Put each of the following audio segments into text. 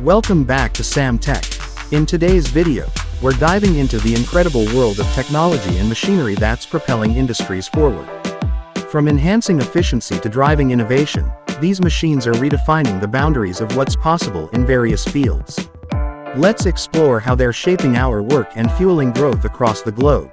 Welcome back to Sam Tech. In today's video, we're diving into the incredible world of technology and machinery that's propelling industries forward. From enhancing efficiency to driving innovation, these machines are redefining the boundaries of what's possible in various fields. Let's explore how they're shaping our work and fueling growth across the globe.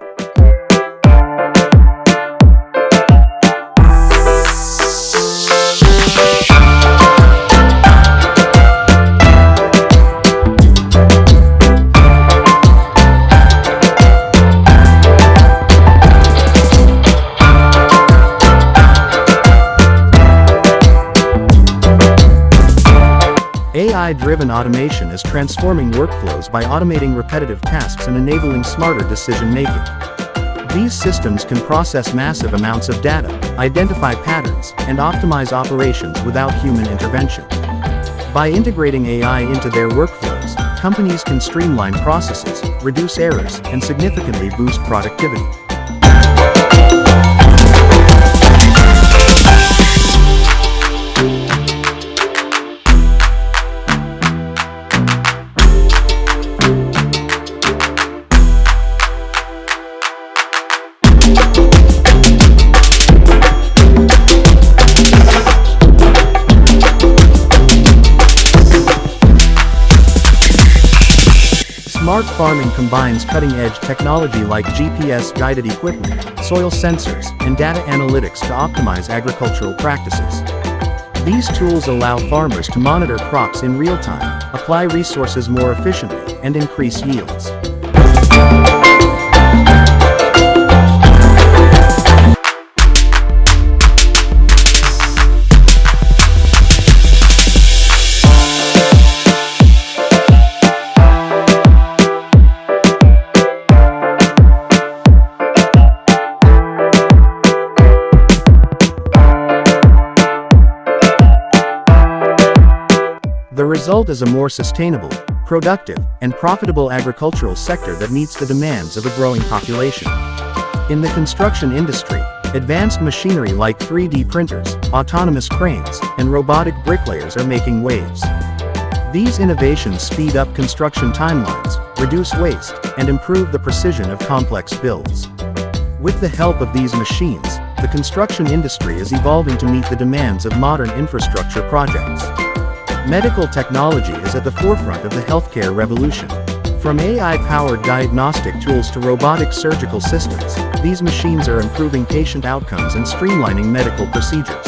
AI-driven automation is transforming workflows by automating repetitive tasks and enabling smarter decision-making. These systems can process massive amounts of data, identify patterns, and optimize operations without human intervention. By integrating AI into their workflows, companies can streamline processes, reduce errors, and significantly boost productivity. Smart farming combines cutting-edge technology like GPS-guided equipment, soil sensors, and data analytics to optimize agricultural practices. These tools allow farmers to monitor crops in real time, apply resources more efficiently, and increase yields. The result is a more sustainable, productive, and profitable agricultural sector that meets the demands of a growing population. In the construction industry, advanced machinery like 3D printers, autonomous cranes, and robotic bricklayers are making waves. These innovations speed up construction timelines, reduce waste, and improve the precision of complex builds. With the help of these machines, the construction industry is evolving to meet the demands of modern infrastructure projects. Medical technology is at the forefront of the healthcare revolution. From AI-powered diagnostic tools to robotic surgical systems, these machines are improving patient outcomes and streamlining medical procedures.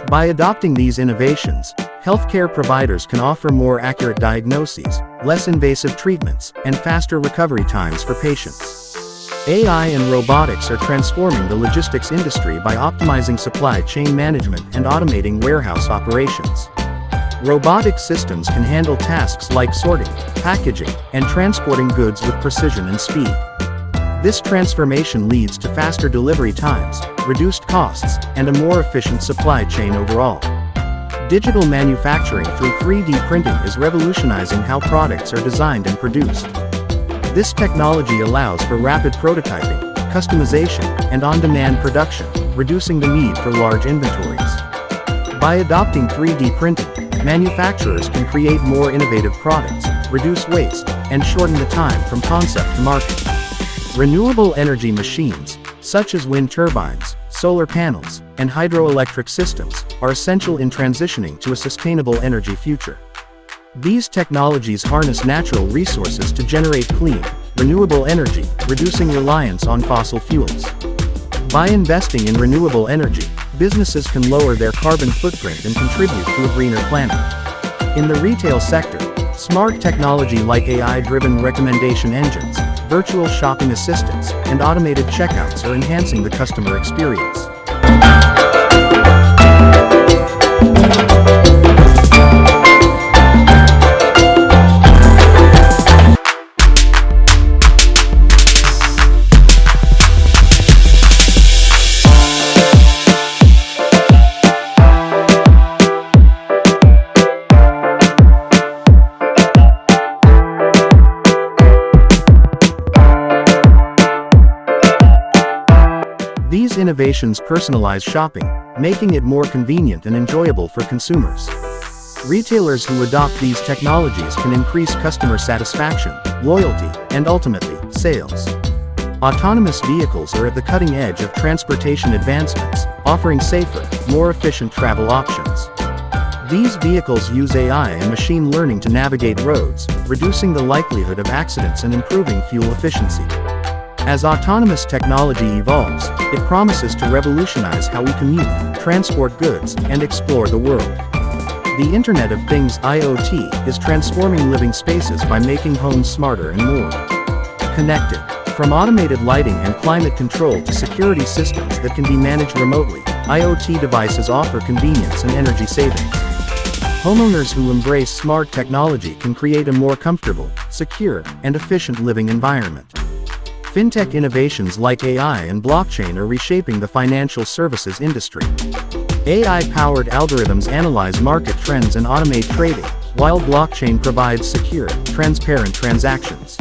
By adopting these innovations, healthcare providers can offer more accurate diagnoses, less invasive treatments, and faster recovery times for patients. AI and robotics are transforming the logistics industry by optimizing supply chain management and automating warehouse operations. Robotic systems can handle tasks like sorting, packaging, and transporting goods with precision and speed. This transformation leads to faster delivery times, reduced costs, and a more efficient supply chain overall. Digital manufacturing through 3D printing is revolutionizing how products are designed and produced. This technology allows for rapid prototyping, customization, and on-demand production, reducing the need for large inventories. By adopting 3D printing, manufacturers can create more innovative products, reduce waste, and shorten the time from concept to market. Renewable energy machines, such as wind turbines, solar panels, and hydroelectric systems, are essential in transitioning to a sustainable energy future. These technologies harness natural resources to generate clean, renewable energy, reducing reliance on fossil fuels. By investing in renewable energy, businesses can lower their carbon footprint and contribute to a greener planet. In the retail sector, smart technology like AI-driven recommendation engines, virtual shopping assistants, and automated checkouts are enhancing the customer experience. These innovations personalize shopping, making it more convenient and enjoyable for consumers. Retailers who adopt these technologies can increase customer satisfaction, loyalty, and ultimately, sales. Autonomous vehicles are at the cutting edge of transportation advancements, offering safer, more efficient travel options. These vehicles use AI and machine learning to navigate roads, reducing the likelihood of accidents and improving fuel efficiency. As autonomous technology evolves, it promises to revolutionize how we commute, transport goods, and explore the world. The Internet of Things (IoT) is transforming living spaces by making homes smarter and more connected. From automated lighting and climate control to security systems that can be managed remotely, IoT devices offer convenience and energy savings. Homeowners who embrace smart technology can create a more comfortable, secure, and efficient living environment. Fintech innovations like AI and blockchain are reshaping the financial services industry. AI-powered algorithms analyze market trends and automate trading, while blockchain provides secure, transparent transactions.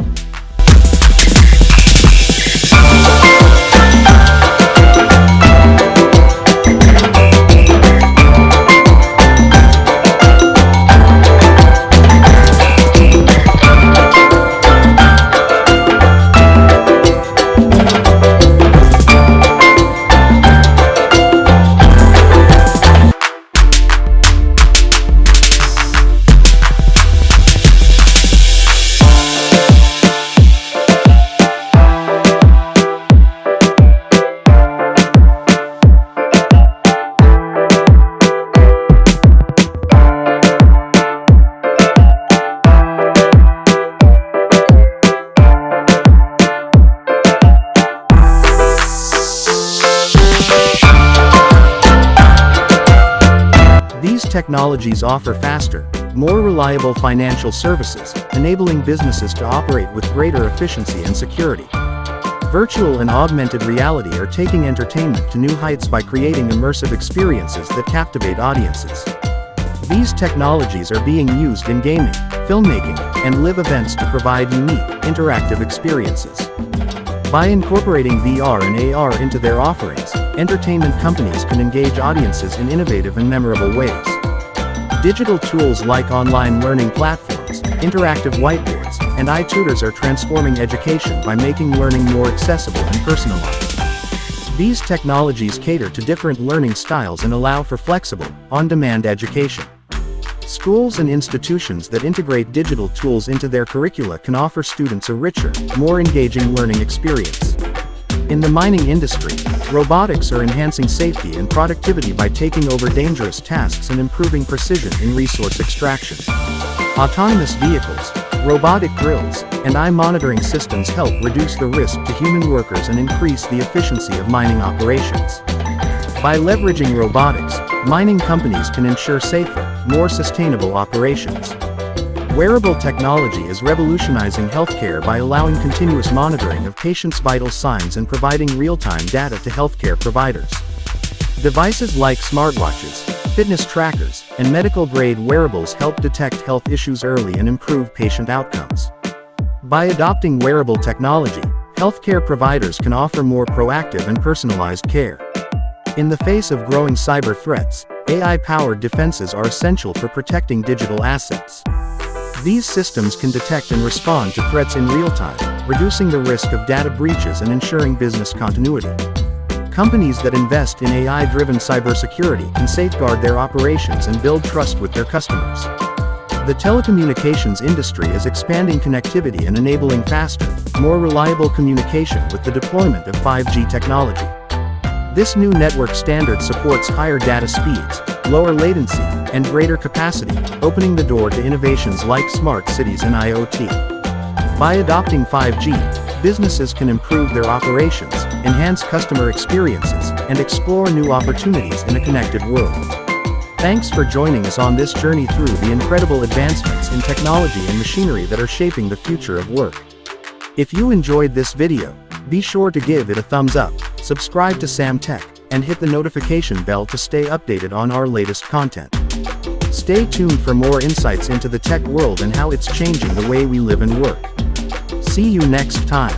These technologies offer faster, more reliable financial services, enabling businesses to operate with greater efficiency and security. Virtual and augmented reality are taking entertainment to new heights by creating immersive experiences that captivate audiences. These technologies are being used in gaming, filmmaking, and live events to provide unique, interactive experiences. By incorporating VR and AR into their offerings, entertainment companies can engage audiences in innovative and memorable ways. Digital tools like online learning platforms, interactive whiteboards, and iTutors are transforming education by making learning more accessible and personalized. These technologies cater to different learning styles and allow for flexible, on-demand education. Schools and institutions that integrate digital tools into their curricula can offer students a richer, more engaging learning experience. In the mining industry, robotics are enhancing safety and productivity by taking over dangerous tasks and improving precision in resource extraction. Autonomous vehicles, robotic drills, and eye monitoring systems help reduce the risk to human workers and increase the efficiency of mining operations. By leveraging robotics, mining companies can ensure safer, more sustainable operations. Wearable technology is revolutionizing healthcare by allowing continuous monitoring of patients' vital signs and providing real-time data to healthcare providers. Devices like smartwatches, fitness trackers, and medical-grade wearables help detect health issues early and improve patient outcomes. By adopting wearable technology, healthcare providers can offer more proactive and personalized care. In the face of growing cyber threats, AI-powered defenses are essential for protecting digital assets. These systems can detect and respond to threats in real time, reducing the risk of data breaches and ensuring business continuity. Companies that invest in AI-driven cybersecurity can safeguard their operations and build trust with their customers. The telecommunications industry is expanding connectivity and enabling faster, more reliable communication with the deployment of 5G technology. This new network standard supports higher data speeds, lower latency, and greater capacity, opening the door to innovations like smart cities and IoT. By adopting 5G, businesses can improve their operations, enhance customer experiences, and explore new opportunities in a connected world. Thanks for joining us on this journey through the incredible advancements in technology and machinery that are shaping the future of work. If you enjoyed this video, be sure to give it a thumbs up, subscribe to Sam Tech, and hit the notification bell to stay updated on our latest content. Stay tuned for more insights into the tech world and how it's changing the way we live and work. See you next time.